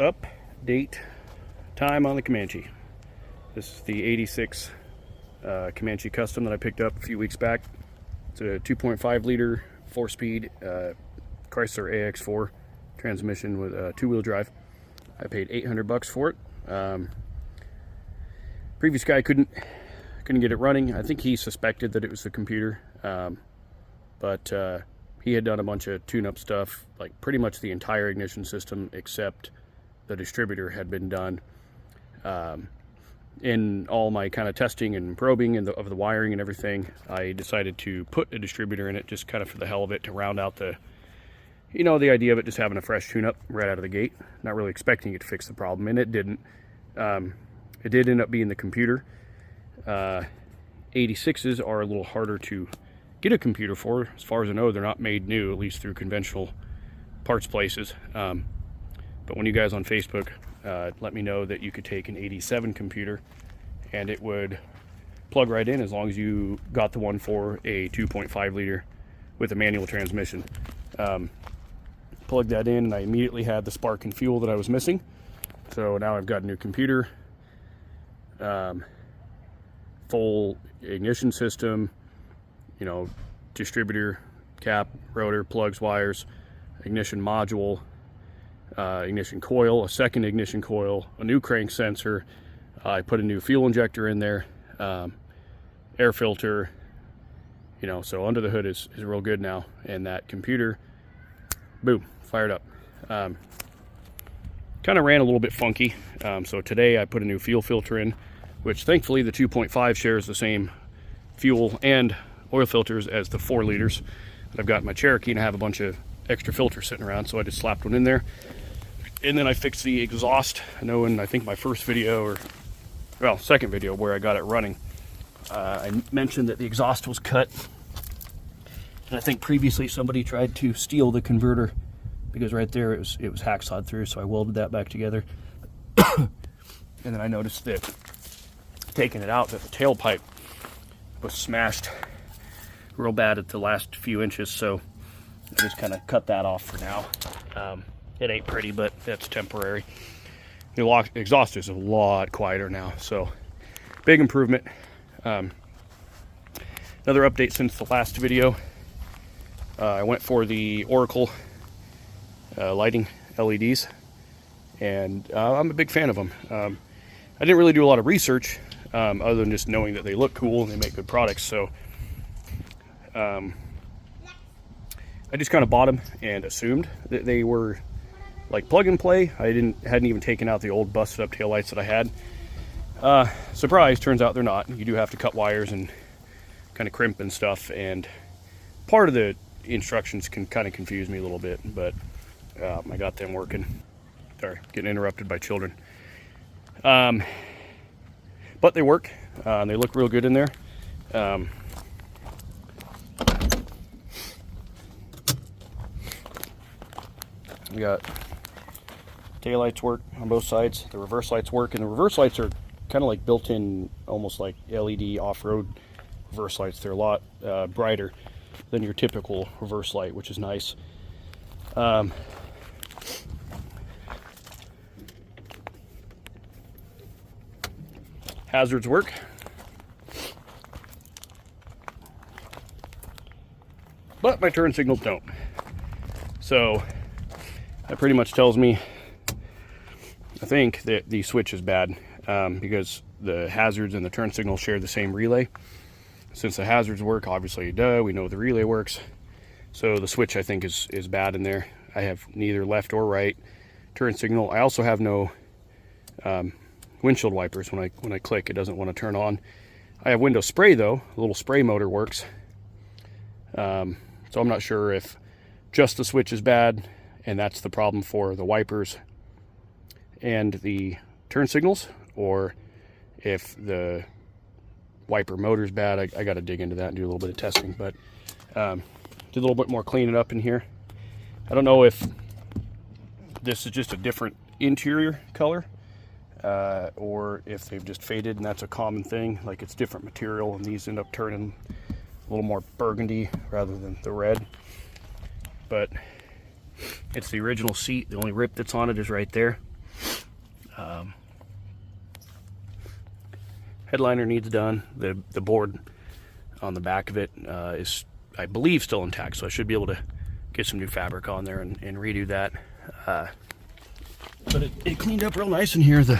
update time on the Comanche. This is the 86 Comanche Custom that I picked up a few weeks back. It's a 2.5 liter 4-speed Chrysler AX4 transmission with a 2-wheel drive. I paid $800 for it. Previous guy couldn't get it running. I think he suspected that it was the computer, but he had done a bunch of tune-up stuff, like pretty much the entire ignition system except the distributor had been done. In all my kind of testing and probing and of the wiring and everything, I decided to put a distributor in it just kind of for the hell of it, to round out the, the idea of it just having a fresh tune-up right out of the gate. Not really expecting it to fix the problem, and it didn't. It did end up being the computer. 86s are a little harder to get a computer for. As far as I know, they're not made new, at least through conventional parts places. But when you guys on Facebook let me know that you could take an 87 computer and it would plug right in as long as you got the one for a 2.5 liter with a manual transmission. Plugged that in and I immediately had the spark and fuel that I was missing. So now I've got a new computer, full ignition system, distributor, cap, rotor, plugs, wires, ignition module, ignition coil, a second ignition coil, a new crank sensor. I put a new fuel injector in there, air filter, so under the hood is real good now. And that computer, boom, fired up. Kind of ran a little bit funky. So today I put a new fuel filter in, which thankfully the 2.5 shares the same fuel and oil filters as the 4 liters that I've got in my Cherokee, and I have a bunch of extra filters sitting around, so I just slapped one in there. And then I fixed the exhaust. I know in, I think, my first video, second video where I got it running, I mentioned that the exhaust was cut. And I think previously somebody tried to steal the converter, because right there it was hacksawed through, so I welded that back together. And then I noticed that taking it out, that the tailpipe was smashed real bad at the last few inches, so I just kind of cut that off for now. It ain't pretty, but that's temporary. The exhaust is a lot quieter now, so big improvement. Another update since the last video. I went for the Oracle lighting LEDs, and I'm a big fan of them. I didn't really do a lot of research other than just knowing that they look cool and they make good products, so I just kind of bought them and assumed that they were like plug and play. I hadn't even taken out the old busted up taillights that I had. Surprise, turns out they're not. You do have to cut wires and kind of crimp and stuff, and part of the instructions can kind of confuse me a little bit, but I got them working. Sorry, getting interrupted by children. But they work. They look real good in there. We got taillights work on both sides. The reverse lights work, and the reverse lights are kind of like built-in, almost like LED off-road reverse lights. They're a lot brighter than your typical reverse light, which is nice. Hazards work. But my turn signals don't. So that pretty much tells me, I think, that the switch is bad, because the hazards and the turn signal share the same relay. Since the hazards work, obviously, we know the relay works. So the switch, I think, is bad in there. I have neither left or right turn signal. I also have no windshield wipers. When I click, it doesn't want to turn on. I have window spray though. A little spray motor works. So I'm not sure if just the switch is bad and that's the problem for the wipers and the turn signals, or if the wiper motor's bad. I got to dig into that and do a little bit of testing, but do a little bit more cleaning up in here. I don't know if this is just a different interior color, or if they've just faded, and that's a common thing, like it's different material and these end up turning a little more burgundy rather than the red. But it's the original seat. The only rip that's on it is right there. Headliner needs done. The board on the back of it is, I believe, still intact, so I should be able to get some new fabric on there and redo that. But it cleaned up real nice in here. The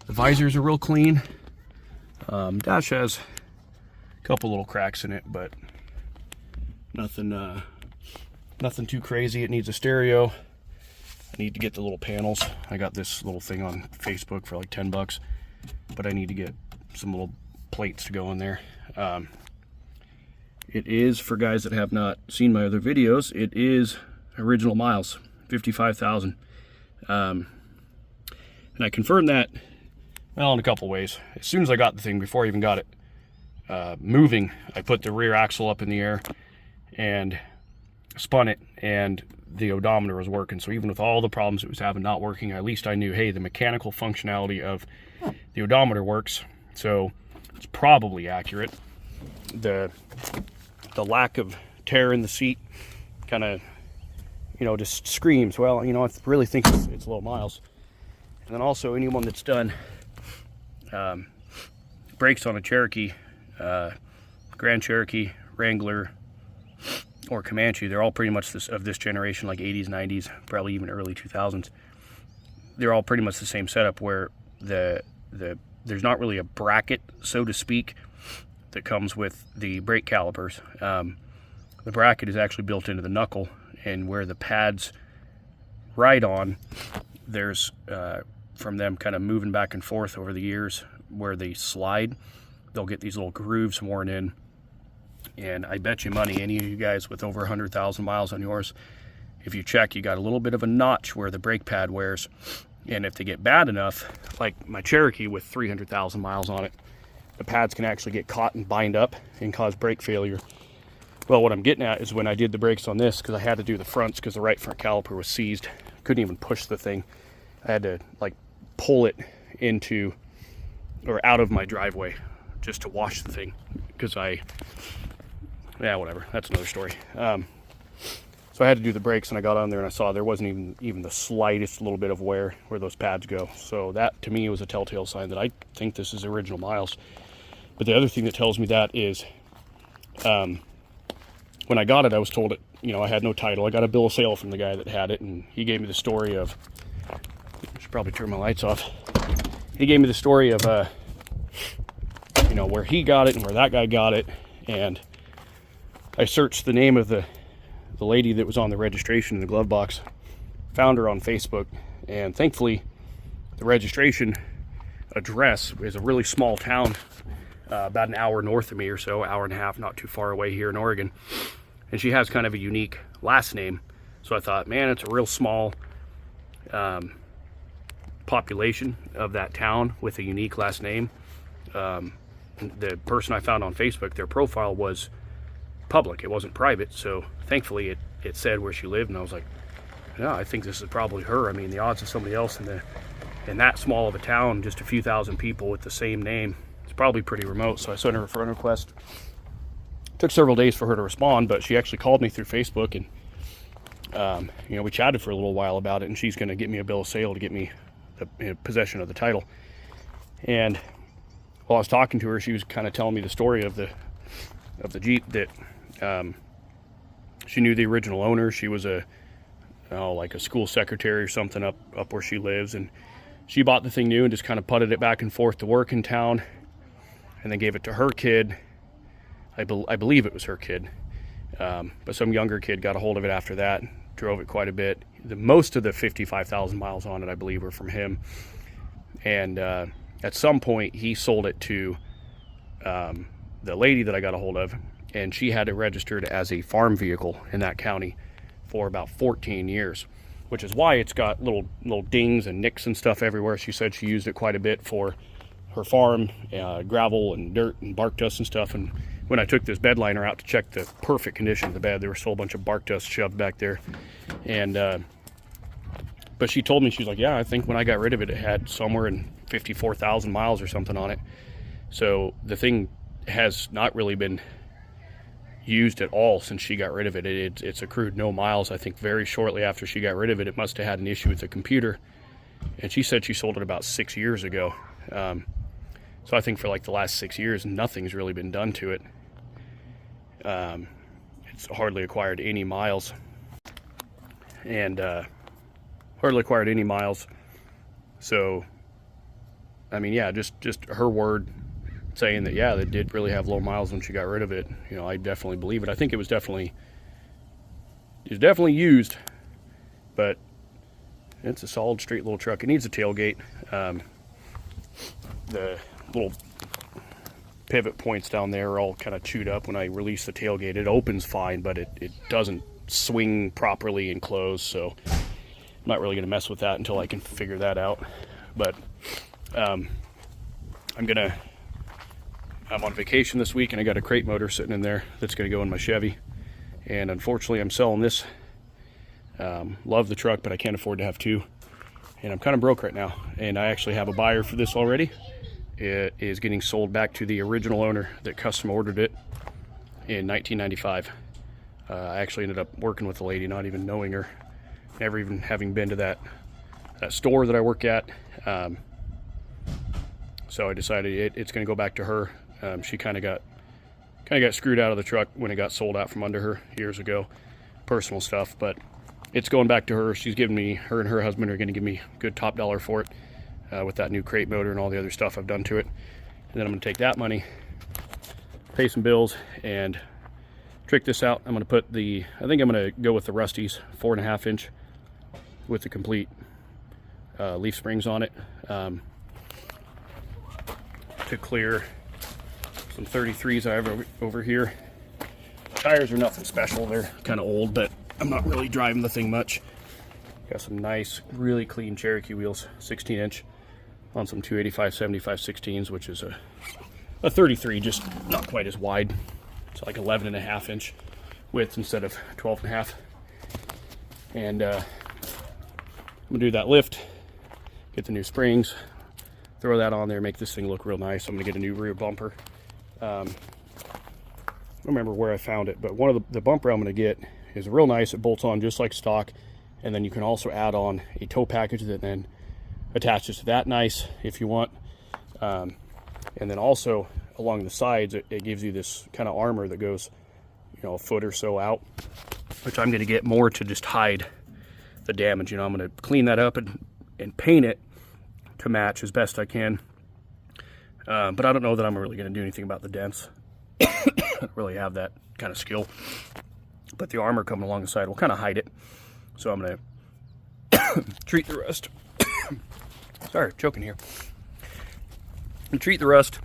visors are real clean. Dash has a couple little cracks in it, but nothing too crazy. It needs a stereo. I need to get the little panels. I got this little thing on Facebook for like 10 bucks, but I need to get some little plates to go in there. It is, for guys that have not seen my other videos, it is original miles, 55,000. And I confirmed that, well, in a couple ways. As soon as I got the thing, before I even got it moving, I put the rear axle up in the air and spun it, and the odometer was working. So even with all the problems it was having not working, at least I knew, hey, the mechanical functionality of the odometer works, so it's probably accurate. The lack of tear in the seat kind of, you know, just screams, well, you know, I really think it's low miles. And then also, anyone that's done brakes on a Cherokee, Grand Cherokee, Wrangler, or Comanche, they're all pretty much of this generation, like 80s, 90s, probably even early 2000s. They're all pretty much the same setup, where there's not really a bracket, so to speak, that comes with the brake calipers. The bracket is actually built into the knuckle, and where the pads ride on, there's from them kind of moving back and forth over the years, where they slide, they'll get these little grooves worn in. And I bet you money, any of you guys with over 100,000 miles on yours, if you check, you got a little bit of a notch where the brake pad wears. And if they get bad enough, like my Cherokee with 300,000 miles on it, the pads can actually get caught and bind up and cause brake failure. Well, what I'm getting at is when I did the brakes on this, because I had to do the fronts because the right front caliper was seized, couldn't even push the thing. I had to like pull it into or out of my driveway just to wash the thing, because yeah, whatever, that's another story. So I had to do the brakes, and I got on there and I saw there wasn't even the slightest little bit of wear where those pads go. So that to me was a telltale sign that I think this is original miles. But the other thing that tells me that is when I got it, I was told it, you know, I had no title. I got a bill of sale from the guy that had it, and he gave me the story of, I should probably turn my lights off. He gave me the story of you know, where he got it and where that guy got it. And I searched the name of the lady that was on the registration in the glove box, found her on Facebook, and thankfully the registration address is a really small town, about an hour north of me or so, hour and a half, not too far away here in Oregon. And she has kind of a unique last name. So I thought, man, it's a real small population of that town with a unique last name. The person I found on Facebook, their profile was public, it wasn't private, so thankfully it said where she lived, and I was like, yeah, I think this is probably her. I mean, the odds of somebody else in that small of a town, just a few thousand people with the same name, it's probably pretty remote. So I sent her a friend request. It took several days for her to respond, but she actually called me through Facebook, and you know, we chatted for a little while about it, and she's going to get me a bill of sale to get me the possession of the title. And while I was talking to her, she was kind of telling me the story of the Jeep, that she knew the original owner. She was like a school secretary or something up where she lives, and she bought the thing new and just kind of putted it back and forth to work in town, and then gave it to her kid. I believe it was her kid, but some younger kid got a hold of it after that, drove it quite a bit. Most of the 55,000 miles on it, I believe, were from him. And at some point he sold it to the lady that I got a hold of, and she had it registered as a farm vehicle in that county for about 14 years, which is why it's got little dings and nicks and stuff everywhere. She said she used it quite a bit for her farm, gravel and dirt and bark dust and stuff. And when I took this bed liner out to check the perfect condition of the bed, there was still a bunch of bark dust shoved back there. And but she told me, she's like, yeah, I think when I got rid of it, it had somewhere in 54,000 miles or something on it. So the thing has not really been used at all since she got rid of it. It's accrued no miles. I think very shortly after she got rid of it, it must have had an issue with the computer, and she said she sold it about 6 years ago. So I think for like the last 6 years, nothing's really been done to it. It's hardly acquired any miles, and So, I mean, yeah, just her word saying that, yeah, they did really have low miles when she got rid of it. You know, I definitely believe it. I think it was definitely used, but it's a solid, straight little truck. It needs a tailgate. The little pivot points down there are all kind of chewed up when I release the tailgate. It opens fine, but it doesn't swing properly and close, so I'm not really going to mess with that until I can figure that out. But I'm on vacation this week, and I got a crate motor sitting in there that's going to go in my Chevy, and unfortunately I'm selling this. Love the truck, but I can't afford to have two, and I'm kind of broke right now, and I actually have a buyer for this already. It is getting sold back to the original owner that custom ordered it in 1995. I actually ended up working with the lady, not even knowing her, never even having been to that store that I work at. So I decided it's going to go back to her. She kind of got screwed out of the truck when it got sold out from under her years ago. Personal stuff, but it's going back to her. She's giving me, her and her husband are going to give me good top dollar for it, with that new crate motor and all the other stuff I've done to it. And then I'm going to take that money, pay some bills, and trick this out. I'm going to put I think I'm going to go with the Rusty's 4.5 inch with the complete leaf springs on it, to clear some 33s I have over here. Tires are nothing special. They're kind of old, but I'm not really driving the thing much. Got some nice, really clean Cherokee wheels, 16 inch on some 285/75 16s, which is a 33, just not quite as wide. It's like 11.5 inch width instead of 12.5. And I'm gonna do that lift, get the new springs, throw that on there, make this thing look real nice. I'm gonna get a new rear bumper. I don't remember where I found it, but one of the bumper I'm gonna get is real nice. It bolts on just like stock, and then you can also add on a tow package that then attaches to that nice if you want. And then also along the sides, it gives you this kind of armor that goes, you know, a foot or so out, which I'm going to get more to just hide the damage. You know, I'm going to clean that up and paint it to match as best I can. But I don't know that I'm really going to do anything about the dents. I don't really have that kind of skill. But the armor coming along the side will kind of hide it. So I'm going to treat the rust. Sorry, choking here. And treat the rust,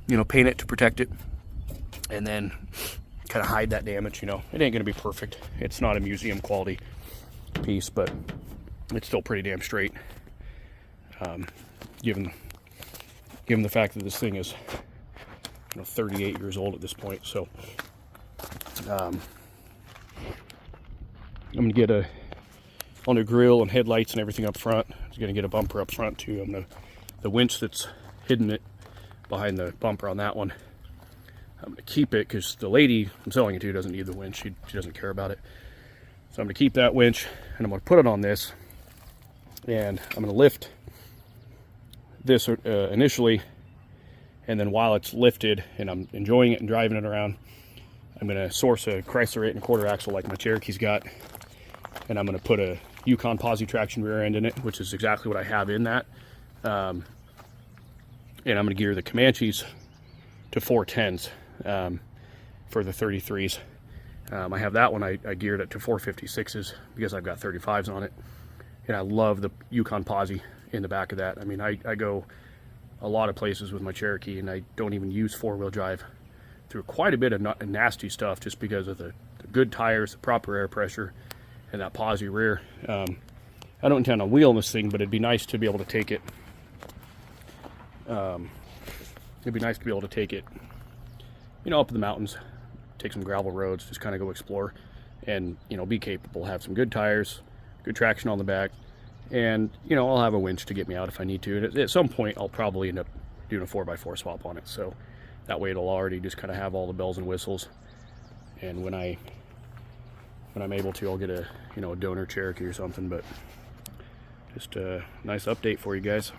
you know, paint it to protect it, and then kind of hide that damage. You know, it ain't going to be perfect. It's not a museum quality piece, but it's still pretty damn straight. Given the fact that this thing is, you know, 38 years old at this point. So I'm going to get on the grill and headlights and everything up front. I'm going to get a bumper up front too. The winch that's hidden it behind the bumper on that one, I'm going to keep it because the lady I'm selling it to doesn't need the winch. She doesn't care about it. So I'm going to keep that winch, and I'm going to put it on this, and I'm going to lift this initially, and then while it's lifted and I'm enjoying it and driving it around, I'm going to source a Chrysler 8.25 axle like my Cherokee's got, and I'm going to put a Yukon posi traction rear end in it, which is exactly what I have in that. And I'm going to gear the Comanches to 410s for the 33s. I have that one, I geared it to 456s because I've got 35s on it. And I love the Yukon posi in the back of that. I mean, I go a lot of places with my Cherokee, and I don't even use four-wheel drive through quite a bit of nasty stuff just because of the good tires, the proper air pressure, and that posi rear. I don't intend on wheeling this thing, but it'd be nice to be able to take it. It'd be nice to be able to take it, you know, up in the mountains, take some gravel roads, just kind of go explore, and, you know, be capable, have some good tires, good traction on the back, and, you know, I'll have a winch to get me out if I need to. And at some point, I'll probably end up doing a 4x4 swap on it, so that way it'll already just kind of have all the bells and whistles. And when I'm able to, I'll get a, you know, a donor Cherokee or something, but Just a nice update for you guys.